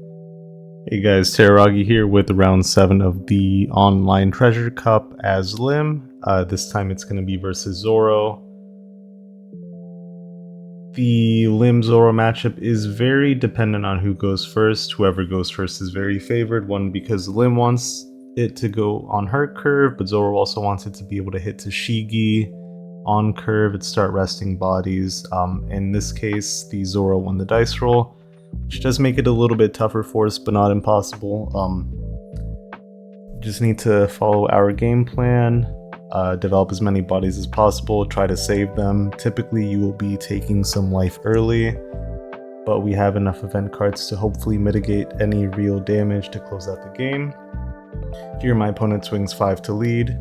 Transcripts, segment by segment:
Hey guys, Teraragi here with round 7 of the online treasure cup as Lim. This time it's going to be versus Zoro. The Lim Zoro matchup is very dependent on who goes first. Whoever goes first is very favored. One, because Lim wants it to go on her curve, but Zoro also wants it to be able to hit Tashigi on curve and start resting bodies. In this case, the Zoro won the dice roll, which does make it a little bit tougher for us, but not impossible. Just need to follow our game plan, develop as many bodies as possible, try to save them. Typically you will be taking some life early, but we have enough event cards to hopefully mitigate any real damage to close out the game. Here my opponent swings 5 to lead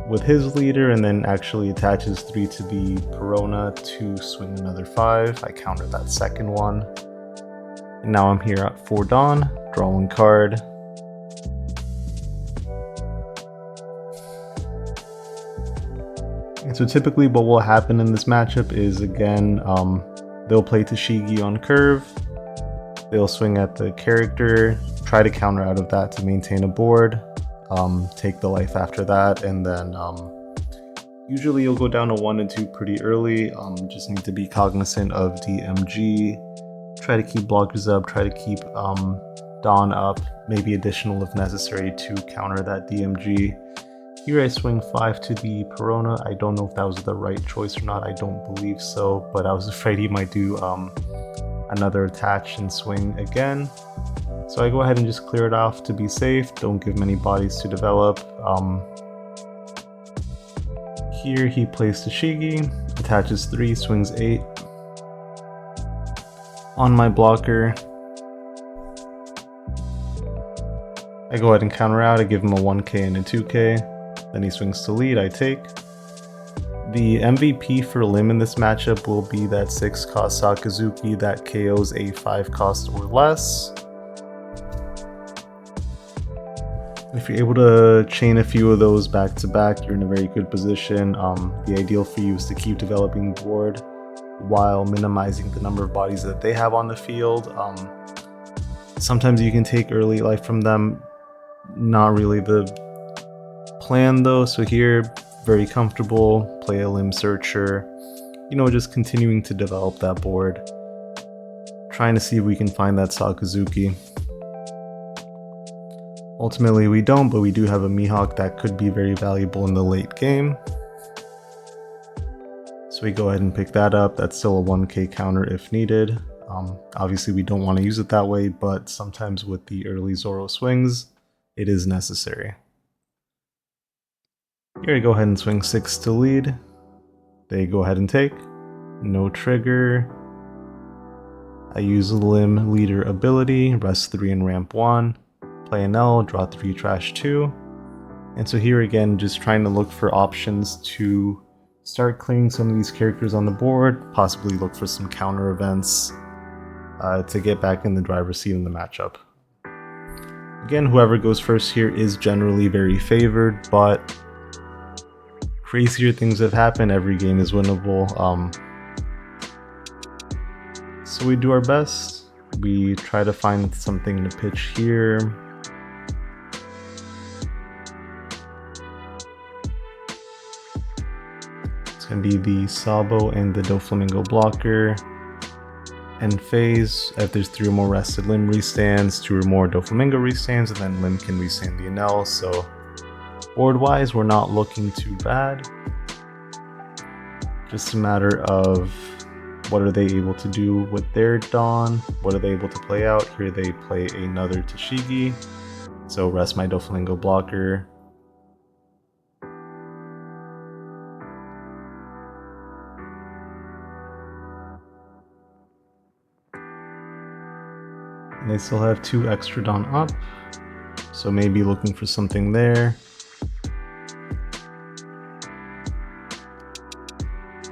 with his leader, and then actually attaches 3 to the Perona to swing another 5. I countered that second one. And now I'm here at 4 Dawn, draw 1 card. And so typically what will happen in this matchup is, again, they'll play Tashigi on curve, they'll swing at the character, try to counter out of that to maintain a board, take the life after that, and then usually you'll go down to 1 and 2 pretty early. Just need to be cognizant of DMG, try to keep blockers up, try to keep Dawn up, maybe additional if necessary to counter that DMG. Here I swing 5 to the Perona. I don't know if that was the right choice or not, I don't believe so, but I was afraid he might do another attach and swing again. So I go ahead and just clear it off to be safe, don't give many bodies to develop. Here he plays Tashigi, attaches 3, swings 8. On my blocker, I go ahead and counter out, I give him a 1k and a 2k. Then he swings to lead, I take. The MVP for Lim in this matchup will be that 6 cost Sakazuki that KOs a 5 cost or less. If you're able to chain a few of those back to back, you're in a very good position. The ideal for you is to keep developing board while minimizing the number of bodies that they have on the field. Sometimes you can take early life from them, not really the plan though. So here, very comfortable, play a Lim Searcher, just continuing to develop that board, trying to see if we can find that Sakazuki. Ultimately we don't, but we do have a Mihawk that could be very valuable in the late game. So we go ahead and pick that up. That's still a 1k counter if needed. Obviously we don't want to use it that way, but sometimes with the early Zoro swings, it is necessary. Here I go ahead and swing 6 to lead. They go ahead and take. No trigger. I use Lim Leader ability, rest 3 and ramp 1. Play an L, draw 3, trash 2. And so here again, just trying to look for options to start clearing some of these characters on the board, possibly look for some counter events to get back in the driver's seat in the matchup. Again, whoever goes first here is generally very favored, but crazier things have happened. Every game is winnable. So we do our best. We try to find something to pitch here. It's going to be the Sabo and the Doflamingo blocker. End phase, if there's 3 or more rested Lim restands, 2 or more Doflamingo restands, and then Lim can restand the Enel. So board wise, we're not looking too bad. Just a matter of what are they able to do with their Dawn, what are they able to play out. Here they play another Tashigi, so rest my Doflamingo blocker. And they still have 2 extra Dawn up, so maybe looking for something there.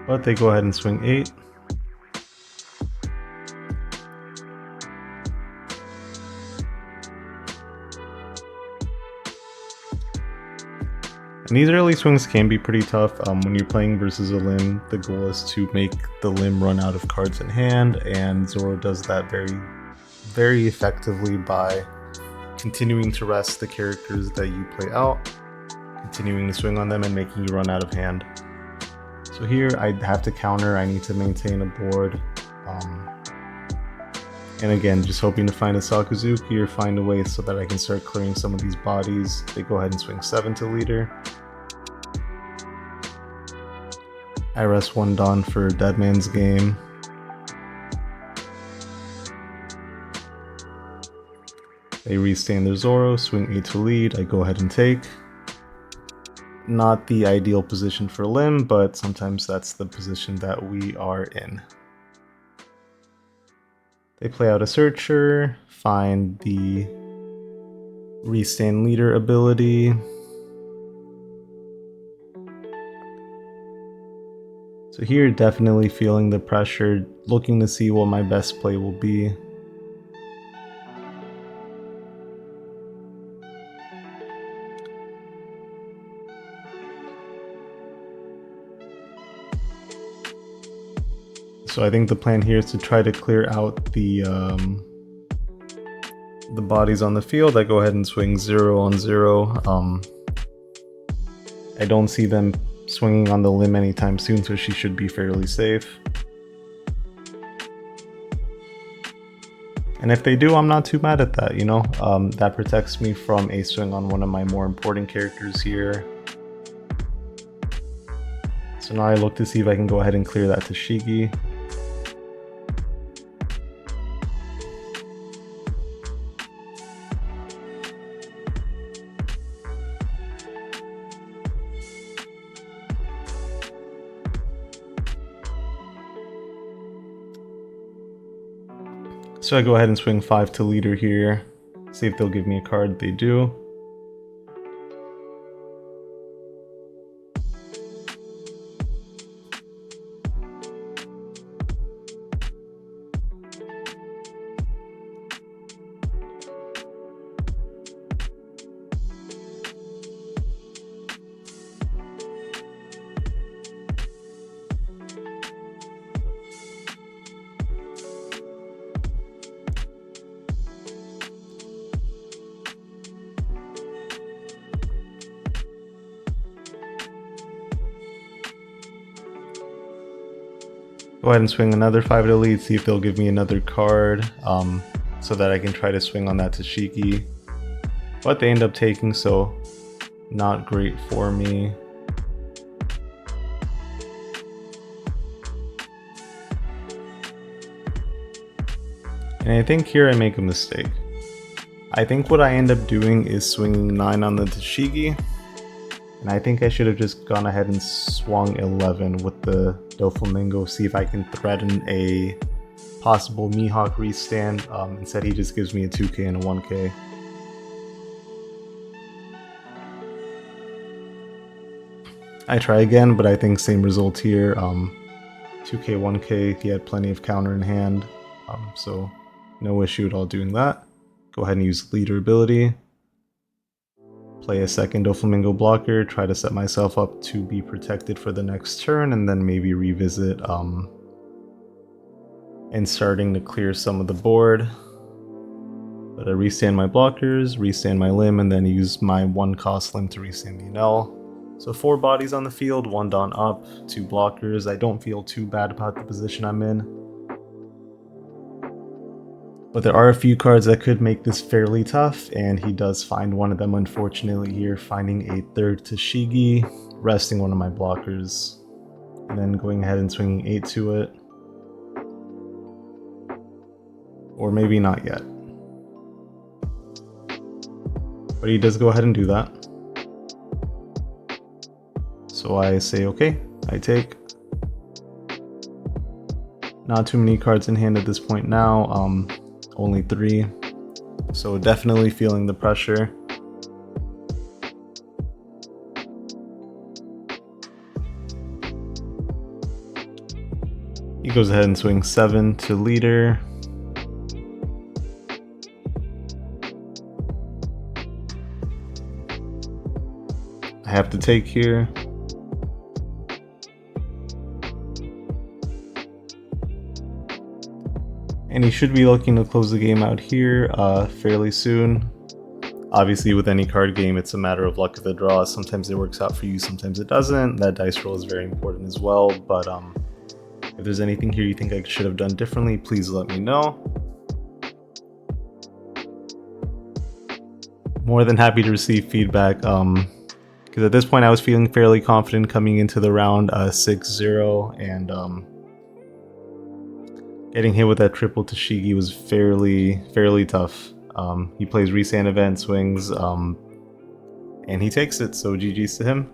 But they go ahead and swing 8. And these early swings can be pretty tough. When you're playing versus a Lim, the goal is to make the Lim run out of cards in hand, and Zoro does that very very effectively by continuing to rest the characters that you play out, continuing to swing on them, and making you run out of hand. So here I have to counter, I need to maintain a board. And again, just hoping to find a Sakuzuki or find a way so that I can start clearing some of these bodies. They go ahead and swing 7 to leader. I rest 1 Dawn for Dead Man's Game. They restand their Zoro, swing 8 to lead, I go ahead and take. Not the ideal position for Lim, but sometimes that's the position that we are in. They play out a Searcher, find the restand leader ability. So here, definitely feeling the pressure, looking to see what my best play will be. So I think the plan here is to try to clear out the bodies on the field. I go ahead and swing 0 on 0. I don't see them swinging on the Lim anytime soon, so she should be fairly safe. And if they do, I'm not too mad at that, you know? That protects me from a swing on one of my more important characters here. So now I look to see if I can go ahead and clear that to Shigi. So I go ahead and swing 5 to leader here, see if they'll give me a card. They do. Go ahead and swing another 5 to lead, see if they'll give me another card, so that I can try to swing on that to Shiki. But they end up taking, so not great for me. And I think here I make a mistake. I think what I end up doing is swinging 9 on the Tashigi. And I think I should have just gone ahead and swung 11 with the Doflamingo, see if I can threaten a possible Mihawk restand. Instead he just gives me a 2k and a 1k. I try again, but I think same result here. 2k, 1k, he had plenty of counter in hand, so no issue at all doing that. Go ahead and use leader ability. Play a second Doflamingo blocker, try to set myself up to be protected for the next turn, and then maybe revisit and starting to clear some of the board. But I restand my blockers, restand my Lim, and then use my 1 cost Lim to restand the Enel. So 4 bodies on the field, 1 Dawn up, 2 blockers. I don't feel too bad about the position I'm in. But there are a few cards that could make this fairly tough, and he does find one of them unfortunately here, finding a 3rd Tashigi, resting one of my blockers, and then going ahead and swinging 8 to it. Or maybe not yet. But he does go ahead and do that. So I say okay, I take. Not too many cards in hand at this point now, only 3. So definitely feeling the pressure. He goes ahead and swings 7 to leader. I have to take here. And he should be looking to close the game out here fairly soon. Obviously, with any card game, it's a matter of luck of the draw. Sometimes it works out for you, sometimes it doesn't. That dice roll is very important as well. But if there's anything here you think I should have done differently, please let me know. More than happy to receive feedback. Because at this point I was feeling fairly confident coming into the round 6-0, and getting hit with that triple Tashigi was fairly tough. He plays Resand event swings, and he takes it, so GG's to him.